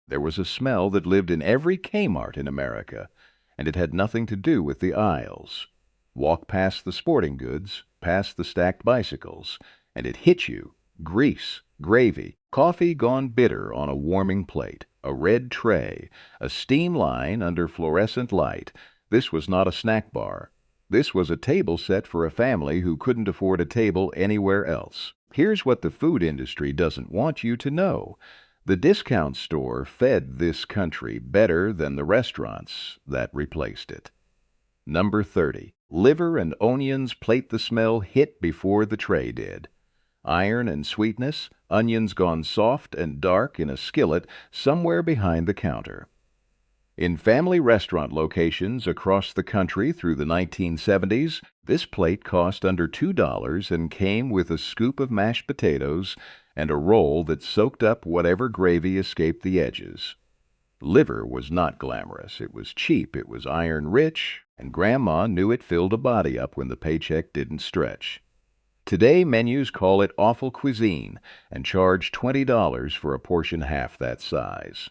There was a smell that lived in every Kmart in America, and it had nothing to do with the aisles. Walk past the sporting goods, past the stacked bicycles, and it hit you. Grease, gravy, coffee gone bitter on a warming plate, a red tray, a steam line under fluorescent light. This was not a snack bar. This was a table set for a family who couldn't afford a table anywhere else. Here's what the food industry doesn't want you to know. The discount store fed this country better than the restaurants that replaced it. Number 30. Liver and onions plate the smell hit before the tray did. Iron and sweetness, onions gone soft and dark in a skillet somewhere behind the counter. In family restaurant locations across the country through the 1970s, this plate cost under $2 and came with a scoop of mashed potatoes and a roll that soaked up whatever gravy escaped the edges. Liver was not glamorous. It was cheap, it was iron-rich, and Grandma knew it filled a body up when the paycheck didn't stretch. Today, menus call it awful cuisine and charge $20 for a portion half that size.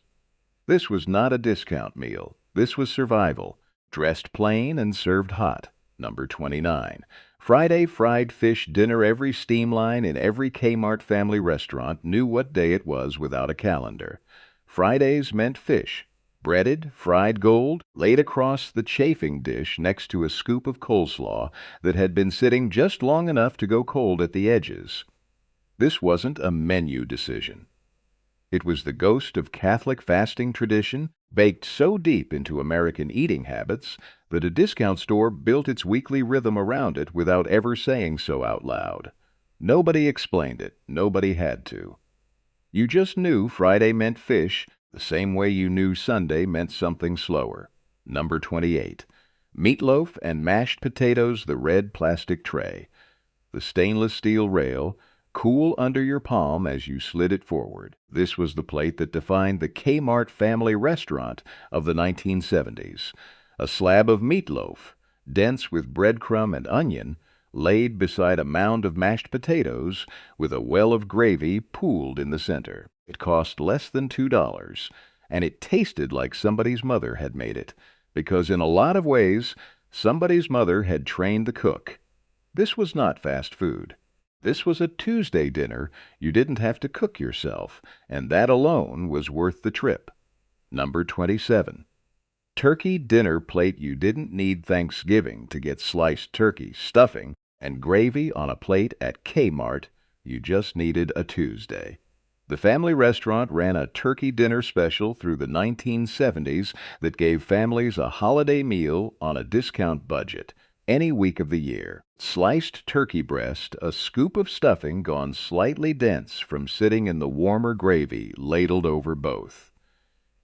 This was not a discount meal. This was survival, dressed plain and served hot. Number 29. Friday fried fish dinner. Every steam line in every Kmart family restaurant knew what day it was without a calendar. Fridays meant fish, breaded, fried gold, laid across the chafing dish next to a scoop of coleslaw that had been sitting just long enough to go cold at the edges. This wasn't a menu decision. It was the ghost of Catholic fasting tradition, baked so deep into American eating habits that a discount store built its weekly rhythm around it without ever saying so out loud. Nobody explained it. Nobody had to. You just knew Friday meant fish, the same way you knew Sunday meant something slower. Number 28. Meatloaf and mashed potatoes, the red plastic tray. The stainless steel rail, cool under your palm as you slid it forward. This was the plate that defined the Kmart family restaurant of the 1970s. A slab of meatloaf, dense with breadcrumb and onion, laid beside a mound of mashed potatoes with a well of gravy pooled in the center. It cost less than $2, and it tasted like somebody's mother had made it, because in a lot of ways, somebody's mother had trained the cook. This was not fast food. This was a Tuesday dinner you didn't have to cook yourself, and that alone was worth the trip. Number 27. Turkey dinner plate. You didn't need Thanksgiving to get sliced turkey, stuffing, and gravy on a plate at Kmart. You just needed a Tuesday. The family restaurant ran a turkey dinner special through the 1970s that gave families a holiday meal on a discount budget any week of the year. Sliced turkey breast, a scoop of stuffing gone slightly dense from sitting in the warmer gravy ladled over both.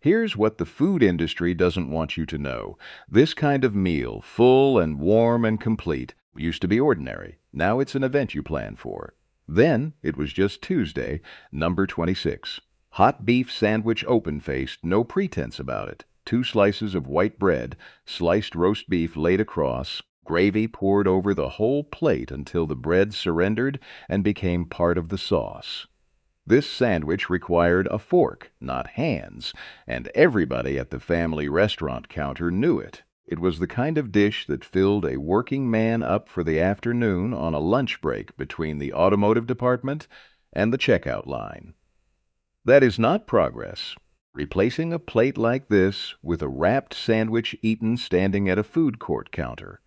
Here's what the food industry doesn't want you to know. This kind of meal, full and warm and complete, used to be ordinary. Now it's an event you plan for. Then it was just Tuesday. Number 26. Hot beef sandwich, open-faced, no pretense about it. 2 slices of white bread, sliced roast beef laid across, gravy poured over the whole plate until the bread surrendered and became part of the sauce. This sandwich required a fork, not hands, and everybody at the family restaurant counter knew it. It was the kind of dish that filled a working man up for the afternoon on a lunch break between the automotive department and the checkout line. That is not progress. Replacing a plate like this with a wrapped sandwich eaten standing at a food court counter.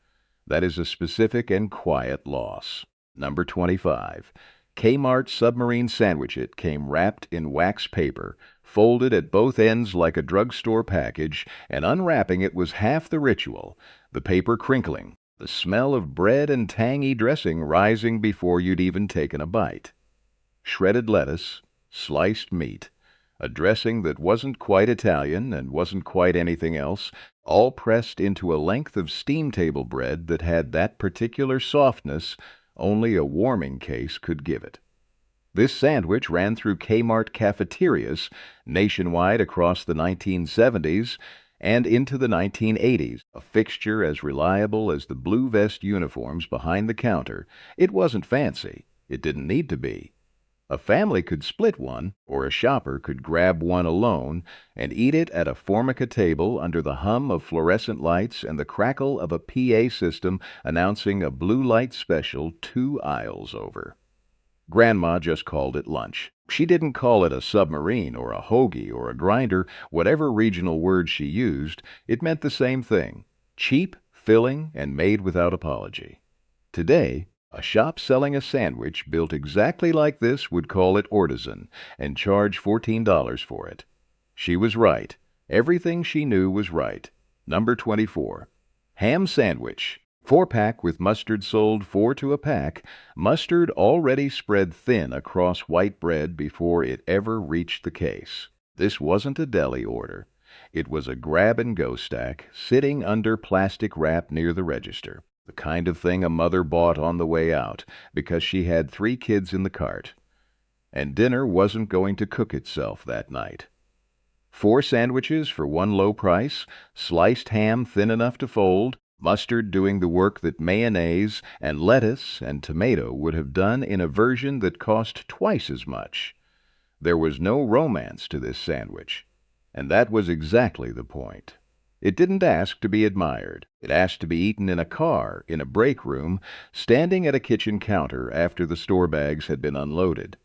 That is a specific and quiet loss. Number 25. Kmart submarine sandwich. It came wrapped in wax paper, folded at both ends like a drugstore package, and unwrapping it was half the ritual, the paper crinkling, the smell of bread and tangy dressing rising before you'd even taken a bite. Shredded lettuce, sliced meat, a dressing that wasn't quite Italian and wasn't quite anything else, all pressed into a length of steam table bread that had that particular softness only a warming case could give it. This sandwich ran through Kmart Cafeterias nationwide across the 1970s and into the 1980s, a fixture as reliable as the blue vest uniforms behind the counter. It wasn't fancy. It didn't need to be. A family could split one, or a shopper could grab one alone and eat it at a formica table under the hum of fluorescent lights and the crackle of a PA system announcing a blue light special 2 aisles over. Grandma just called it lunch. She didn't call it a submarine or a hoagie or a grinder. Whatever regional word she used, it meant the same thing: cheap, filling, and made without apology. Today, a shop selling a sandwich built exactly like this would call it artisan and charge $14 for it. She was right. Everything she knew was right. Number 24. Ham sandwich. 4-pack with mustard sold 4 to a pack, mustard already spread thin across white bread before it ever reached the case. This wasn't a deli order. It was a grab-and-go stack sitting under plastic wrap near the register, the kind of thing a mother bought on the way out because she had 3 kids in the cart. And dinner wasn't going to cook itself that night. 4 sandwiches for one low price, sliced ham thin enough to fold, mustard doing the work that mayonnaise and lettuce and tomato would have done in a version that cost twice as much. There was no romance to this sandwich, and that was exactly the point. It didn't ask to be admired. It asked to be eaten in a car, in a break room, standing at a kitchen counter after the store bags had been unloaded.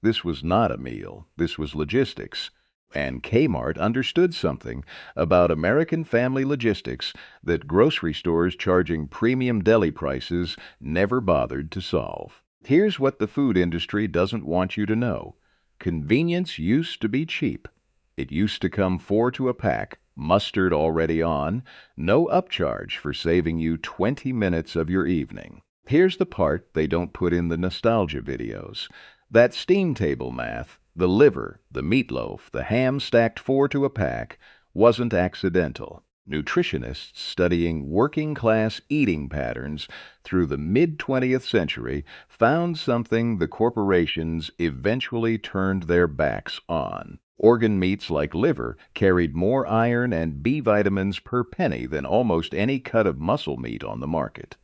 This was not a meal. This was logistics. And Kmart understood something about American family logistics that grocery stores charging premium deli prices never bothered to solve. Here's what the food industry doesn't want you to know. Convenience used to be cheap. It used to come 4 to a pack, mustard already on, no upcharge for saving you 20 minutes of your evening. Here's the part they don't put in the nostalgia videos. That steam table math, the liver, the meatloaf, the ham stacked 4 to a pack, wasn't accidental. Nutritionists studying working-class eating patterns through the mid-20th century found something the corporations eventually turned their backs on. Organ meats like liver carried more iron and B vitamins per penny than almost any cut of muscle meat on the market.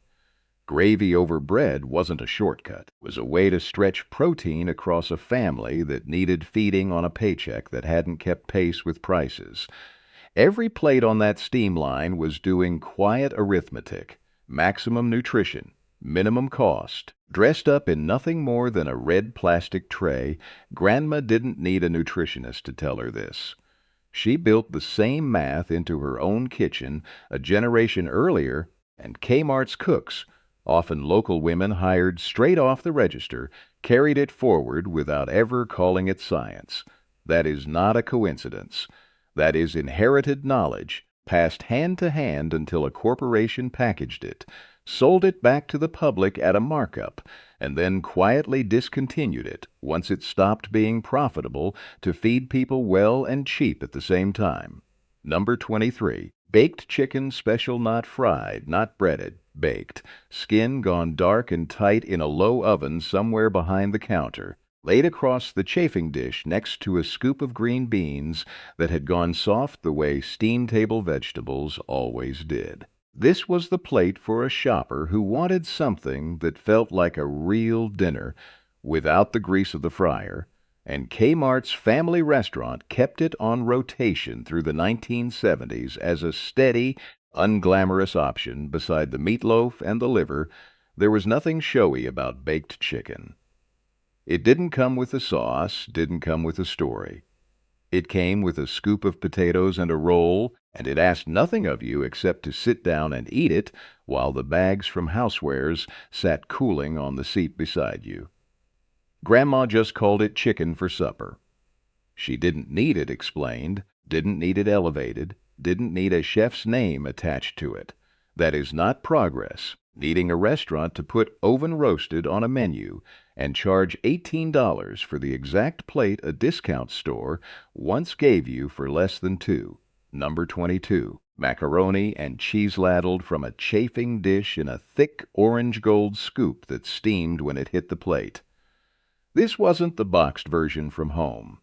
Gravy over bread wasn't a shortcut. It was a way to stretch protein across a family that needed feeding on a paycheck that hadn't kept pace with prices. Every plate on that steam line was doing quiet arithmetic, maximum nutrition, minimum cost. Dressed up in nothing more than a red plastic tray, Grandma didn't need a nutritionist to tell her this. She built the same math into her own kitchen a generation earlier, and Kmart's cooks, often local women hired straight off the register, carried it forward without ever calling it science. That is not a coincidence. That is inherited knowledge, passed hand to hand until a corporation packaged it, sold it back to the public at a markup, and then quietly discontinued it once it stopped being profitable to feed people well and cheap at the same time. Number 23. Baked chicken special, not fried, not breaded, baked, skin gone dark and tight in a low oven somewhere behind the counter, laid across the chafing dish next to a scoop of green beans that had gone soft the way steam table vegetables always did. This was the plate for a shopper who wanted something that felt like a real dinner without the grease of the fryer, and Kmart's family restaurant kept it on rotation through the 1970s as a steady, unglamorous option beside the meatloaf and the liver. There was nothing showy about baked chicken. It didn't come with a sauce, didn't come with a story. It came with a scoop of potatoes and a roll, and it asked nothing of you except to sit down and eat it while the bags from housewares sat cooling on the seat beside you. Grandma just called it chicken for supper. She didn't need it explained, didn't need it elevated, didn't need a chef's name attached to it. That is not progress. Needing a restaurant to put oven roasted on a menu and charge $18 for the exact plate a discount store once gave you for less than $2. Number 22. Macaroni and cheese ladled from a chafing dish in a thick orange gold scoop that steamed when it hit the plate. This wasn't the boxed version from home.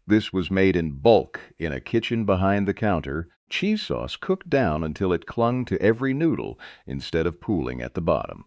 This was made in bulk in a kitchen behind the counter, cheese sauce cooked down until it clung to every noodle instead of pooling at the bottom.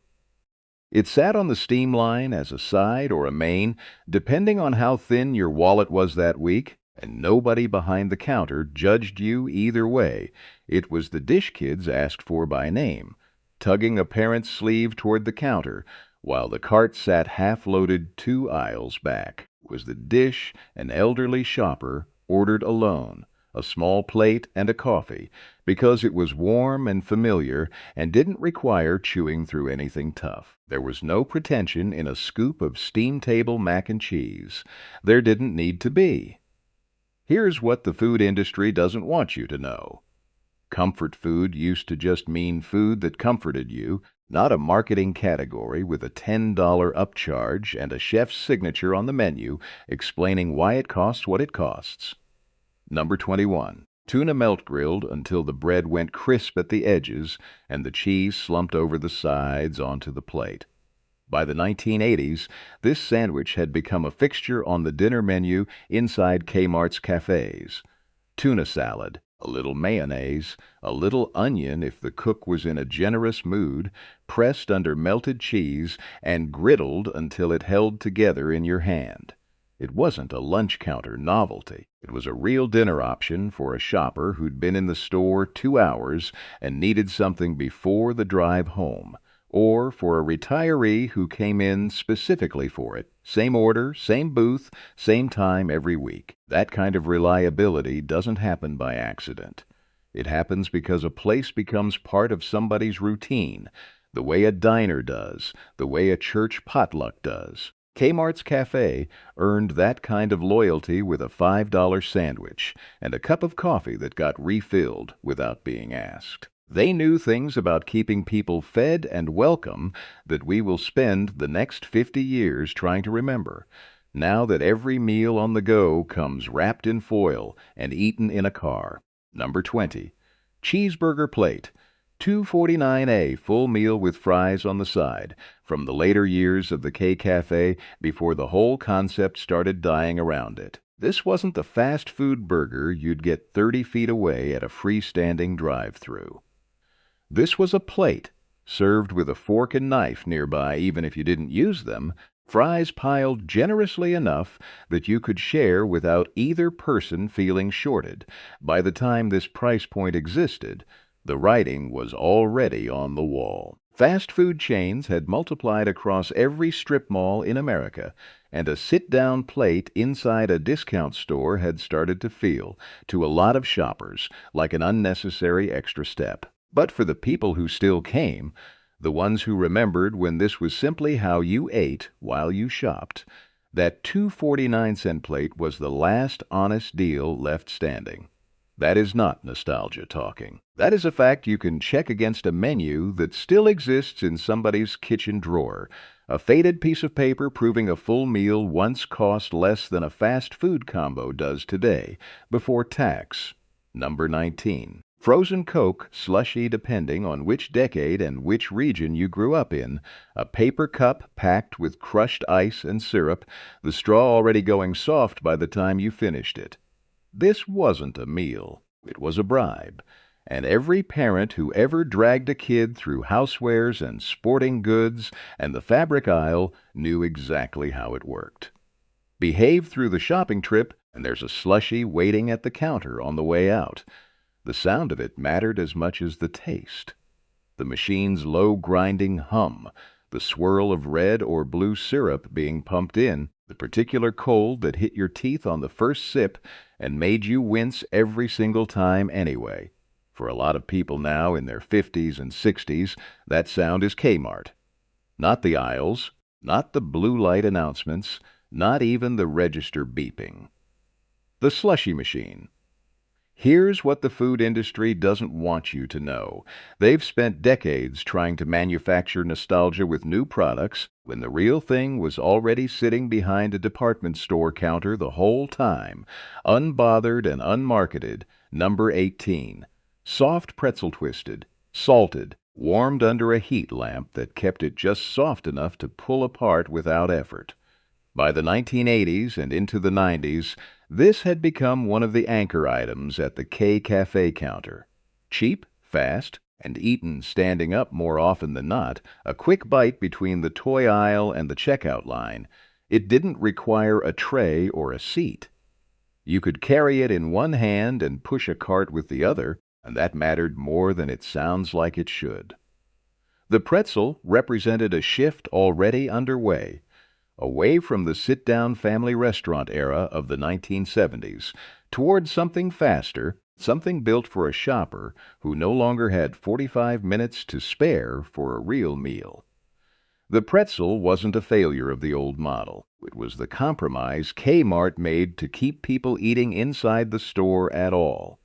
It sat on the steam line as a side or a main, depending on how thin your wallet was that week, and nobody behind the counter judged you either way. It was the dish kids asked for by name, tugging a parent's sleeve toward the counter, while the cart sat half-loaded 2 aisles back. Was the dish an elderly shopper ordered alone, a small plate and a coffee, because it was warm and familiar and didn't require chewing through anything tough. There was no pretension in a scoop of steam table mac and cheese. There didn't need to be. Here's what the food industry doesn't want you to know. Comfort food used to just mean food that comforted you, not a marketing category with a $10 upcharge and a chef's signature on the menu explaining why it costs what it costs. Number 21. Tuna melt grilled until the bread went crisp at the edges and the cheese slumped over the sides onto the plate. By the 1980s, this sandwich had become a fixture on the dinner menu inside Kmart's cafes. Tuna salad, a little mayonnaise, a little onion if the cook was in a generous mood, pressed under melted cheese and griddled until it held together in your hand. It wasn't a lunch counter novelty. It was a real dinner option for a shopper who'd been in the store 2 hours and needed something before the drive home, or for a retiree who came in specifically for it. Same order, same booth, same time every week. That kind of reliability doesn't happen by accident. It happens because a place becomes part of somebody's routine, the way a diner does, the way a church potluck does. Kmart's Cafe earned that kind of loyalty with a $5 sandwich and a cup of coffee that got refilled without being asked. They knew things about keeping people fed and welcome that we will spend the next 50 years trying to remember, now that every meal on the go comes wrapped in foil and eaten in a car. Number 20. Cheeseburger plate. $2.49 full meal with fries on the side, from the later years of the K-Cafe before the whole concept started dying around it. This wasn't the fast food burger you'd get 30 feet away at a freestanding drive-thru. This was a plate, served with a fork and knife nearby even if you didn't use them, fries piled generously enough that you could share without either person feeling shorted. By the time this price point existed, the writing was already on the wall. Fast food chains had multiplied across every strip mall in America, and a sit-down plate inside a discount store had started to feel, to a lot of shoppers, like an unnecessary extra step. But for the people who still came, the ones who remembered when this was simply how you ate while you shopped, that 2.49-cent plate was the last honest deal left standing. That is not nostalgia talking. That is a fact you can check against a menu that still exists in somebody's kitchen drawer, a faded piece of paper proving a full meal once cost less than a fast food combo does today, before tax. Number 19. Frozen Coke, slushy depending on which decade and which region you grew up in, a paper cup packed with crushed ice and syrup, the straw already going soft by the time you finished it. This wasn't a meal. It was a bribe. And every parent who ever dragged a kid through housewares and sporting goods and the fabric aisle knew exactly how it worked. Behave through the shopping trip, and there's a slushie waiting at the counter on the way out. The sound of it mattered as much as the taste. The machine's low grinding hum, the swirl of red or blue syrup being pumped in, the particular cold that hit your teeth on the first sip and made you wince every single time anyway. For a lot of people now in their 50s and 60s, that sound is Kmart. Not the aisles, not the blue light announcements, not even the register beeping. The slushie machine. Here's what the food industry doesn't want you to know. They've spent decades trying to manufacture nostalgia with new products when the real thing was already sitting behind a department store counter the whole time, unbothered and unmarketed. Number 18. Soft pretzel twisted, salted, warmed under a heat lamp that kept it just soft enough to pull apart without effort. By the 1980s and into the 90s, this had become one of the anchor items at the K-Cafe counter. Cheap, fast, and eaten standing up more often than not, a quick bite between the toy aisle and the checkout line. It didn't require a tray or a seat. You could carry it in one hand and push a cart with the other, and that mattered more than it sounds like it should. The pretzel represented a shift already underway, away from the sit-down family restaurant era of the 1970s, toward something faster, something built for a shopper who no longer had 45 minutes to spare for a real meal. The pretzel wasn't a failure of the old model. It was the compromise Kmart made to keep people eating inside the store at all.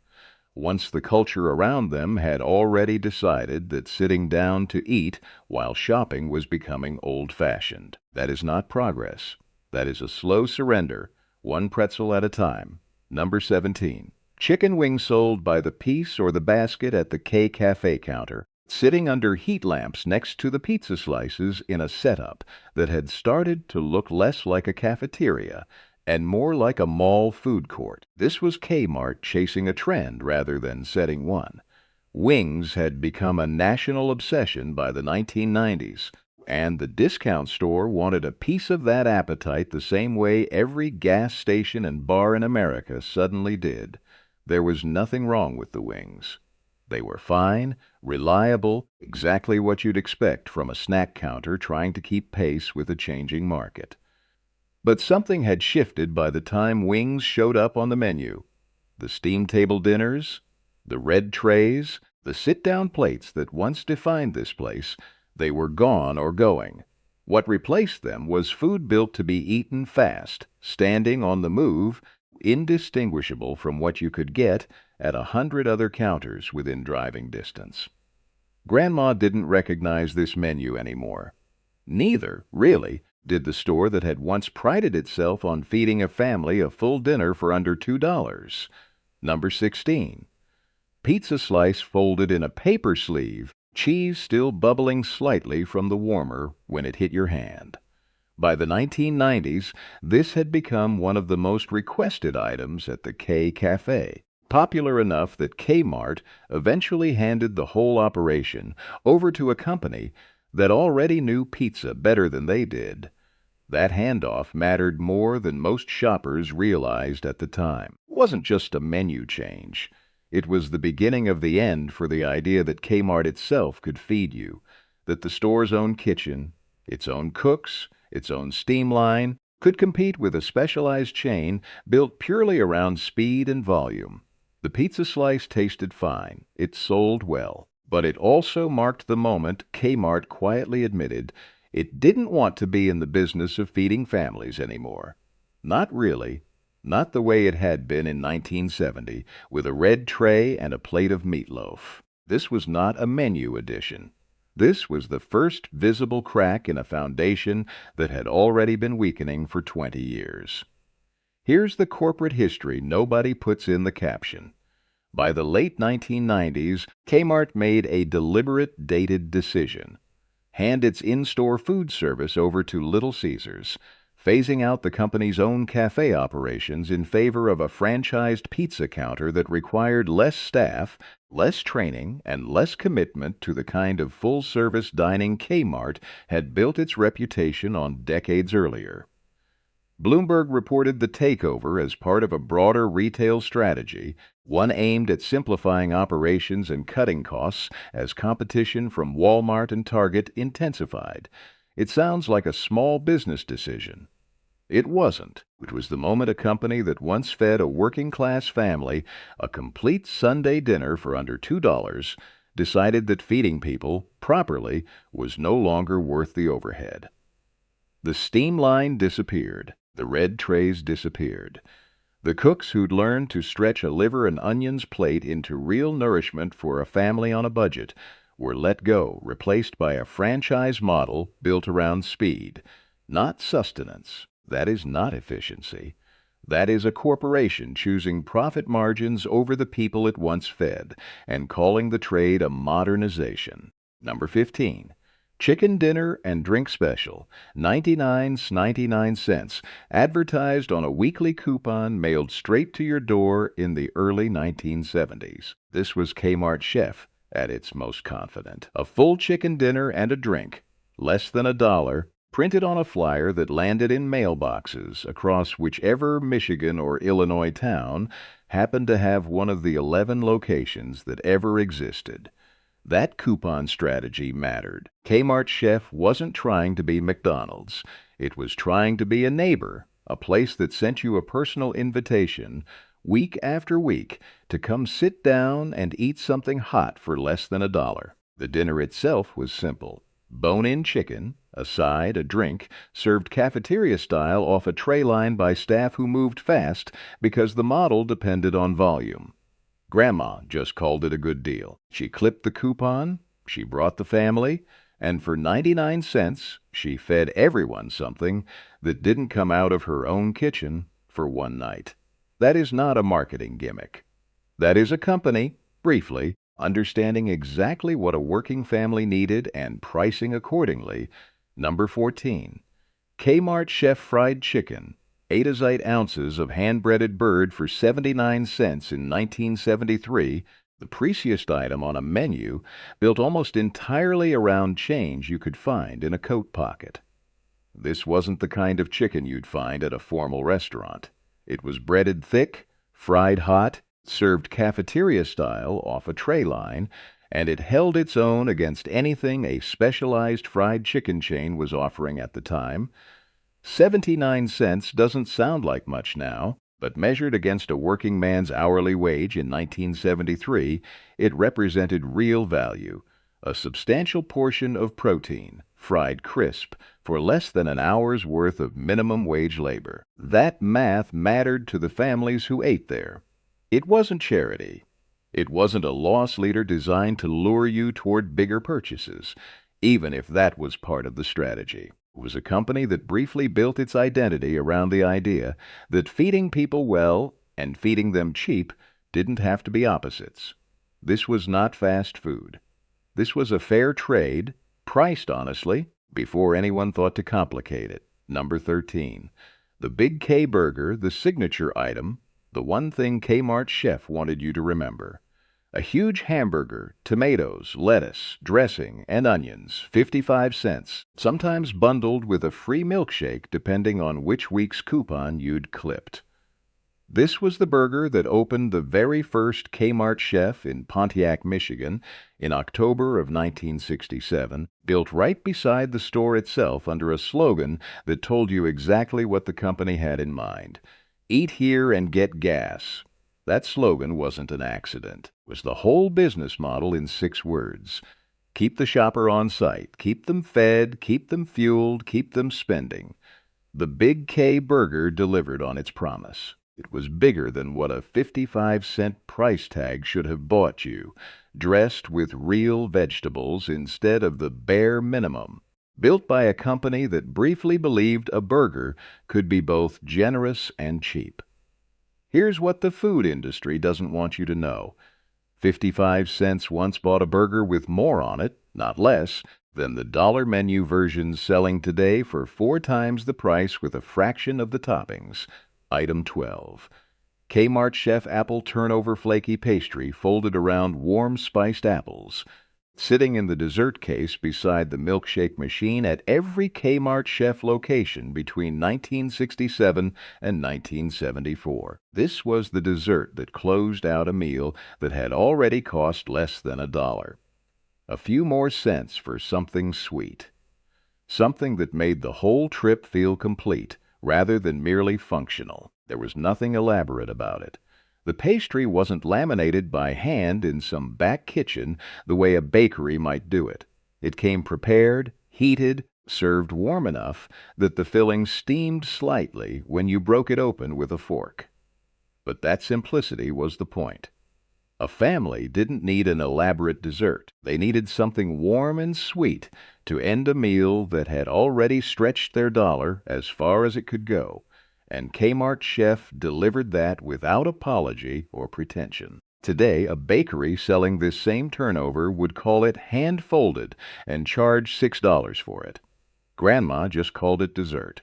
Once the culture around them had already decided that sitting down to eat while shopping was becoming old-fashioned. That is not progress. That is a slow surrender, one pretzel at a time. Number 17. Chicken wings sold by the piece or the basket at the K Cafe counter, sitting under heat lamps next to the pizza slices in a setup that had started to look less like a cafeteria and more like a mall food court. This was Kmart chasing a trend rather than setting one. Wings had become a national obsession by the 1990s, and the discount store wanted a piece of that appetite the same way every gas station and bar in America suddenly did. There was nothing wrong with the wings. They were fine, reliable, exactly what you'd expect from a snack counter trying to keep pace with a changing market. But something had shifted by the time wings showed up on the menu. The steam table dinners, the red trays, the sit-down plates that once defined this place, they were gone or going. What replaced them was food built to be eaten fast, standing on the move, indistinguishable from what you could get at 100 other counters within driving distance. Grandma didn't recognize this menu anymore. Neither, really, did the store that had once prided itself on feeding a family a full dinner for under $2. Number 16. Pizza slice folded in a paper sleeve, cheese still bubbling slightly from the warmer when it hit your hand. By the 1990s, this had become one of the most requested items at the K Cafe, popular enough that Kmart eventually handed the whole operation over to a company that already knew pizza better than they did. That handoff mattered more than most shoppers realized at the time. It wasn't just a menu change. It was the beginning of the end for the idea that Kmart itself could feed you, that the store's own kitchen, its own cooks, its own steam line, could compete with a specialized chain built purely around speed and volume. The pizza slice tasted fine. It sold well. But it also marked the moment Kmart quietly admitted it didn't want to be in the business of feeding families anymore. Not really. Not the way it had been in 1970, with a red tray and a plate of meatloaf. This was not a menu addition. This was the first visible crack in a foundation that had already been weakening for 20 years. Here's the corporate history nobody puts in the caption. By the late 1990s, Kmart made a deliberate, dated decision. Hand its in-store food service over to Little Caesars, phasing out the company's own cafe operations in favor of a franchised pizza counter that required less staff, less training, and less commitment to the kind of full-service dining Kmart had built its reputation on decades earlier. Bloomberg reported the takeover as part of a broader retail strategy, one aimed at simplifying operations and cutting costs as competition from Walmart and Target intensified. It sounds like a small business decision. It wasn't. It was the moment a company that once fed a working-class family a complete Sunday dinner for under $2 decided that feeding people properly was no longer worth the overhead. The steam line disappeared. The red trays disappeared. The cooks who'd learned to stretch a liver and onions plate into real nourishment for a family on a budget were let go, replaced by a franchise model built around speed, not sustenance. That is not efficiency. That is a corporation choosing profit margins over the people it once fed and calling the trade a modernization. Number 15. Chicken dinner and drink special, 99 cents, advertised on a weekly coupon mailed straight to your door in the early 1970s. This was Kmart chef, at its most confident. A full chicken dinner and a drink, less than $1, printed on a flyer that landed in mailboxes across whichever Michigan or Illinois town happened to have one of the 11 locations that ever existed. That coupon strategy mattered. Kmart Chef wasn't trying to be McDonald's. It was trying to be a neighbor, a place that sent you a personal invitation week after week to come sit down and eat something hot for less than $1. The dinner itself was simple. Bone-in chicken, a side, a drink, served cafeteria style off a tray line by staff who moved fast because the model depended on volume. Grandma just called it a good deal. She clipped the coupon, she brought the family, and for 99 cents she fed everyone something that didn't come out of her own kitchen for one night. That is not a marketing gimmick. That is a company, briefly, understanding exactly what a working family needed and pricing accordingly. Number 14. Kmart Chef Fried Chicken, 8 ounces of hand-breaded bird for 79 cents in 1973, the priciest item on a menu built almost entirely around change you could find in a coat pocket. This wasn't the kind of chicken you'd find at a formal restaurant. It was breaded thick, fried hot, served cafeteria style off a tray line, and it held its own against anything a specialized fried chicken chain was offering at the time. 79 cents doesn't sound like much now, but measured against a working man's hourly wage in 1973, it represented real value, a substantial portion of protein, fried crisp, for less than an hour's worth of minimum wage labor. That math mattered to the families who ate there. It wasn't charity. It wasn't a loss leader designed to lure you toward bigger purchases, even if that was part of the strategy. It was a company that briefly built its identity around the idea that feeding people well and feeding them cheap didn't have to be opposites. This was not fast food. This was a fair trade, priced honestly, before anyone thought to complicate it. Number 13. The Big K Burger, the signature item, the one thing Kmart Chef wanted you to remember. A huge hamburger, tomatoes, lettuce, dressing, and onions, 55 cents, sometimes bundled with a free milkshake depending on which week's coupon you'd clipped. This was the burger that opened the very first Kmart Chef in Pontiac, Michigan, in October of 1967, built right beside the store itself under a slogan that told you exactly what the company had in mind. Eat here and get gas. That slogan wasn't an accident. It was the whole business model in 6 words. Keep the shopper on site. Keep them fed, keep them fueled, keep them spending. The Big K Burger delivered on its promise. It was bigger than what a 55-cent price tag should have bought you, dressed with real vegetables instead of the bare minimum. Built by a company that briefly believed a burger could be both generous and cheap. Here's what the food industry doesn't want you to know. 55 cents once bought a burger with more on it, not less, than the dollar menu versions selling today for 4 times the price with a fraction of the toppings. Item 12. Kmart Chef Apple Turnover Flaky Pastry folded around warm spiced apples. Sitting in the dessert case beside the milkshake machine at every Kmart Chef location between 1967 and 1974. This was the dessert that closed out a meal that had already cost less than $1. A few more cents for something sweet. Something that made the whole trip feel complete, rather than merely functional. There was nothing elaborate about it. The pastry wasn't laminated by hand in some back kitchen the way a bakery might do it. It came prepared, heated, served warm enough that the filling steamed slightly when you broke it open with a fork. But that simplicity was the point. A family didn't need an elaborate dessert. They needed something warm and sweet to end a meal that had already stretched their dollar as far as it could go. And Kmart Chef delivered that without apology or pretension. Today, a bakery selling this same turnover would call it hand-folded and charge $6 for it. Grandma just called it dessert.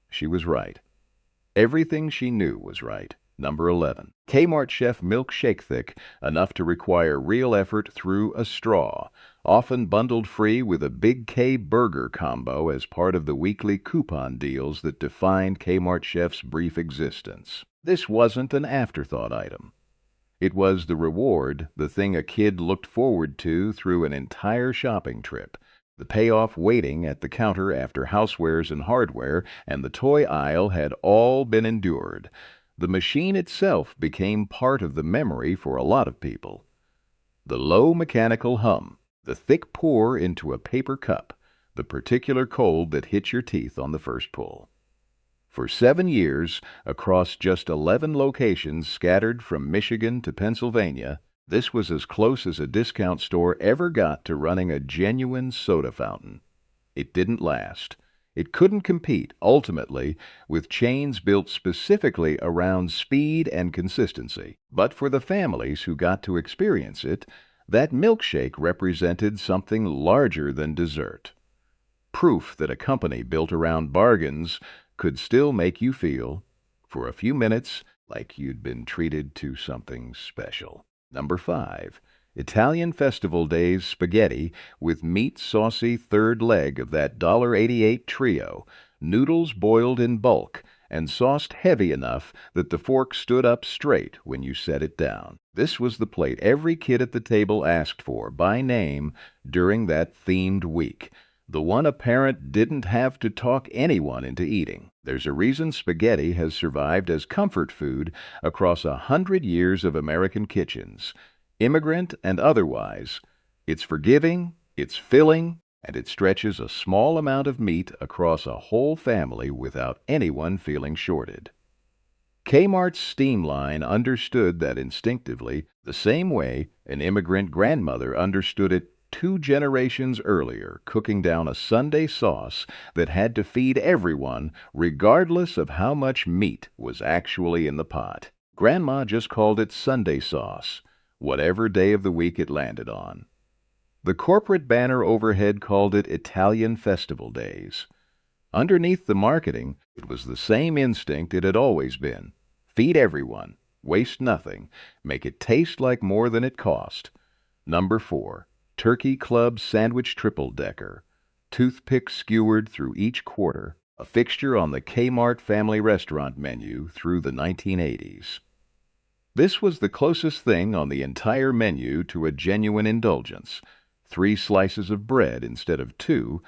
She was right. Everything she knew was right. Number 11. Kmart Chef Milkshake Thick, enough to require real effort through a straw, often bundled free with a Big K burger combo as part of the weekly coupon deals that defined Kmart Chef's brief existence. This wasn't an afterthought item. It was the reward, the thing a kid looked forward to through an entire shopping trip. The payoff waiting at the counter after housewares and hardware and the toy aisle had all been endured. The machine itself became part of the memory for a lot of people. The low mechanical hum, the thick pour into a paper cup, the particular cold that hit your teeth on the first pull. For 7 years, across just 11 locations scattered from Michigan to Pennsylvania, this was as close as a discount store ever got to running a genuine soda fountain. It didn't last. It couldn't compete, ultimately, with chains built specifically around speed and consistency. But for the families who got to experience it, that milkshake represented something larger than dessert. Proof that a company built around bargains could still make you feel, for a few minutes, like you'd been treated to something special. Number 5. Italian Festival Days spaghetti with meat saucy third leg of that $1.88 trio, noodles boiled in bulk, and sauced heavy enough that the fork stood up straight when you set it down. This was the plate every kid at the table asked for, by name, during that themed week. The one a parent didn't have to talk anyone into eating. There's a reason spaghetti has survived as comfort food across 100 years of American kitchens, immigrant and otherwise. It's forgiving, it's filling, and it stretches a small amount of meat across a whole family without anyone feeling shorted. Kmart's steam line understood that instinctively, the same way an immigrant grandmother understood it 2 generations earlier, cooking down a Sunday sauce that had to feed everyone regardless of how much meat was actually in the pot. Grandma just called it Sunday sauce, whatever day of the week it landed on. The corporate banner overhead called it Italian Festival Days. Underneath the marketing, it was the same instinct it had always been. Feed everyone, waste nothing, make it taste like more than it cost. Number 4. Turkey Club Sandwich Triple-Decker, toothpick skewered through each quarter, a fixture on the Kmart family restaurant menu through the 1980s. This was the closest thing on the entire menu to a genuine indulgence. 3 slices of bread instead of 2,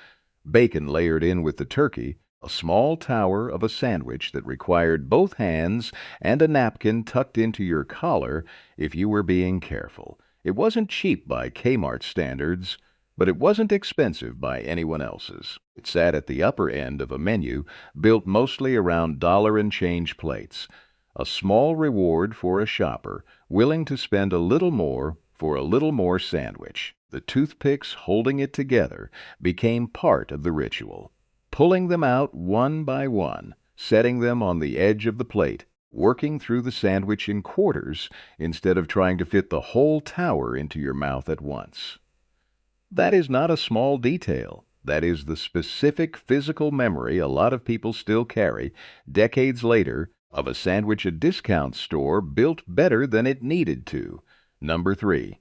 bacon layered in with the turkey, a small tower of a sandwich that required both hands and a napkin tucked into your collar if you were being careful. It wasn't cheap by Kmart standards, but it wasn't expensive by anyone else's. It sat at the upper end of a menu built mostly around dollar and change plates, a small reward for a shopper willing to spend a little more for a little more sandwich. The toothpicks holding it together became part of the ritual. Pulling them out one by one, setting them on the edge of the plate, working through the sandwich in quarters instead of trying to fit the whole tower into your mouth at once. That is not a small detail. That is the specific physical memory a lot of people still carry, decades later, of a sandwich a discount store built better than it needed to. Number 3.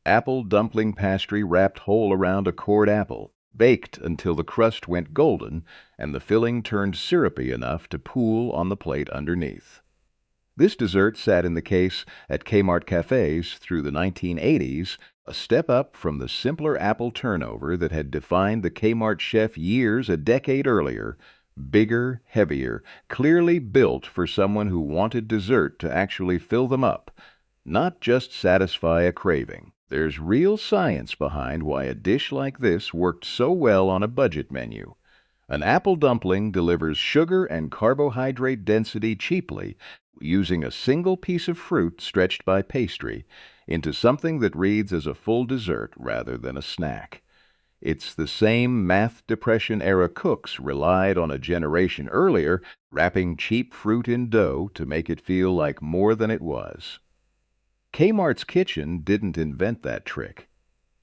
Apple dumpling pastry wrapped whole around a cored apple, baked until the crust went golden and the filling turned syrupy enough to pool on the plate underneath. This dessert sat in the case at Kmart cafes through the 1980s, a step up from the simpler apple turnover that had defined the Kmart chef years a decade earlier, bigger, heavier, clearly built for someone who wanted dessert to actually fill them up, not just satisfy a craving. There's real science behind why a dish like this worked so well on a budget menu. An apple dumpling delivers sugar and carbohydrate density cheaply, using a single piece of fruit stretched by pastry into something that reads as a full dessert rather than a snack. It's the same math depression-era cooks relied on a generation earlier, wrapping cheap fruit in dough to make it feel like more than it was. Kmart's kitchen didn't invent that trick.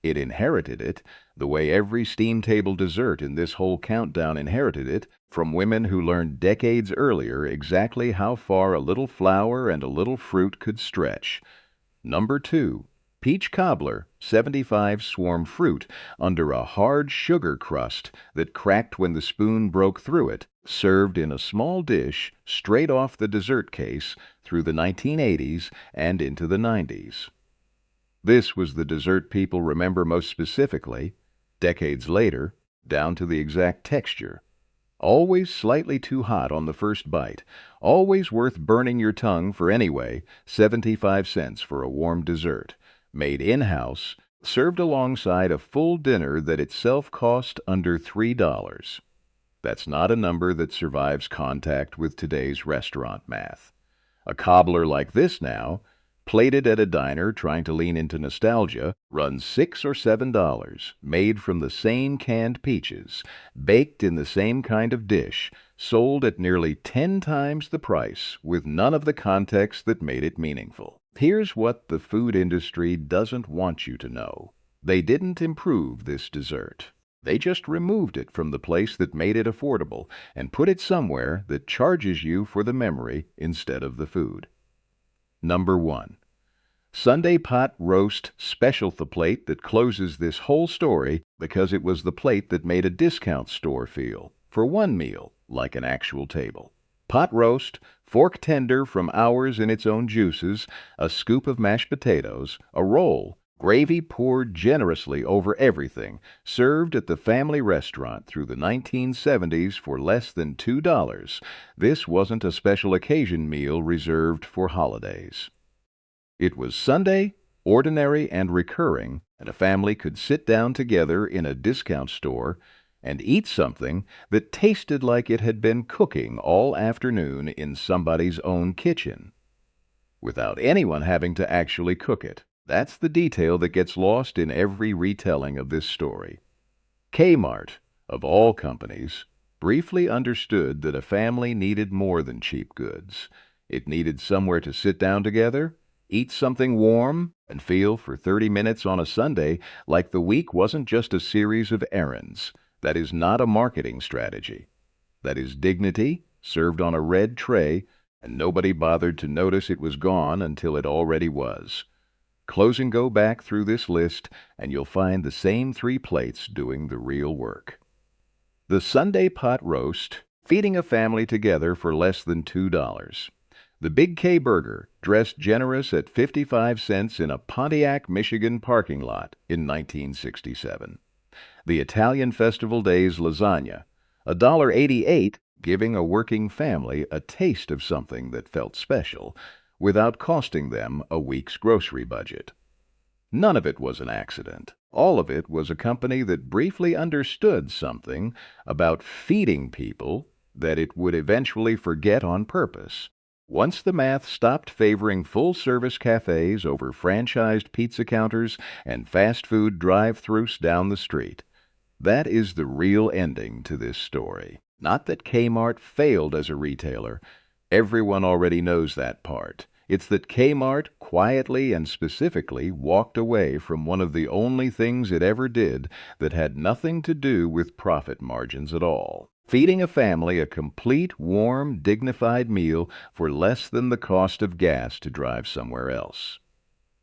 It inherited it, the way every steam table dessert in this whole countdown inherited it, from women who learned decades earlier exactly how far a little flour and a little fruit could stretch. Number 2. Peach cobbler, 75 swarm fruit, under a hard sugar crust that cracked when the spoon broke through it, served in a small dish straight off the dessert case through the 1980s and into the 90s. This was the dessert people remember most specifically, decades later, down to the exact texture. Always slightly too hot on the first bite, always worth burning your tongue for anyway, 75 cents for a warm dessert, made in-house, served alongside a full dinner that itself cost under $3. That's not a number that survives contact with today's restaurant math. A cobbler like this now, plated at a diner trying to lean into nostalgia, runs $6 or $7, made from the same canned peaches, baked in the same kind of dish, sold at nearly 10 times the price, with none of the context that made it meaningful. Here's what the food industry doesn't want you to know. They didn't improve this dessert. They just removed it from the place that made it affordable and put it somewhere that charges you for the memory instead of the food. Number 1. Sunday pot roast specialty plate that closes this whole story because it was the plate that made a discount store feel, for one meal, like an actual table. Pot roast, fork tender from hours in its own juices, a scoop of mashed potatoes, a roll, gravy poured generously over everything, served at the family restaurant through the 1970s for less than $2. This wasn't a special occasion meal reserved for holidays. It was Sunday, ordinary and recurring, and a family could sit down together in a discount store and eat something that tasted like it had been cooking all afternoon in somebody's own kitchen, without anyone having to actually cook it. That's the detail that gets lost in every retelling of this story. Kmart, of all companies, briefly understood that a family needed more than cheap goods. It needed somewhere to sit down together, eat something warm, and feel for 30 minutes on a Sunday like the week wasn't just a series of errands. That is not a marketing strategy. That is dignity, served on a red tray, and nobody bothered to notice it was gone until it already was. Close and go back through this list, and you'll find the same 3 plates doing the real work. The Sunday pot roast, feeding a family together for less than $2. The Big K Burger, dressed generous at 55 cents in a Pontiac, Michigan parking lot in 1967. The Italian Festival Days lasagna, $1.88, giving a working family a taste of something that felt special, without costing them a week's grocery budget. None of it was an accident. All of it was a company that briefly understood something about feeding people that it would eventually forget on purpose. Once the math stopped favoring full-service cafes over franchised pizza counters and fast food drive-thrus down the street. That is the real ending to this story. Not that Kmart failed as a retailer. Everyone already knows that part. It's that Kmart quietly and specifically walked away from one of the only things it ever did that had nothing to do with profit margins at all. Feeding a family a complete, warm, dignified meal for less than the cost of gas to drive somewhere else.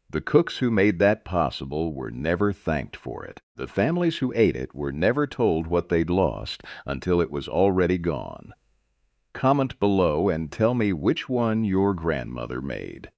The cooks who made that possible were never thanked for it. The families who ate it were never told what they'd lost until it was already gone. Comment below and tell me which one your grandmother made.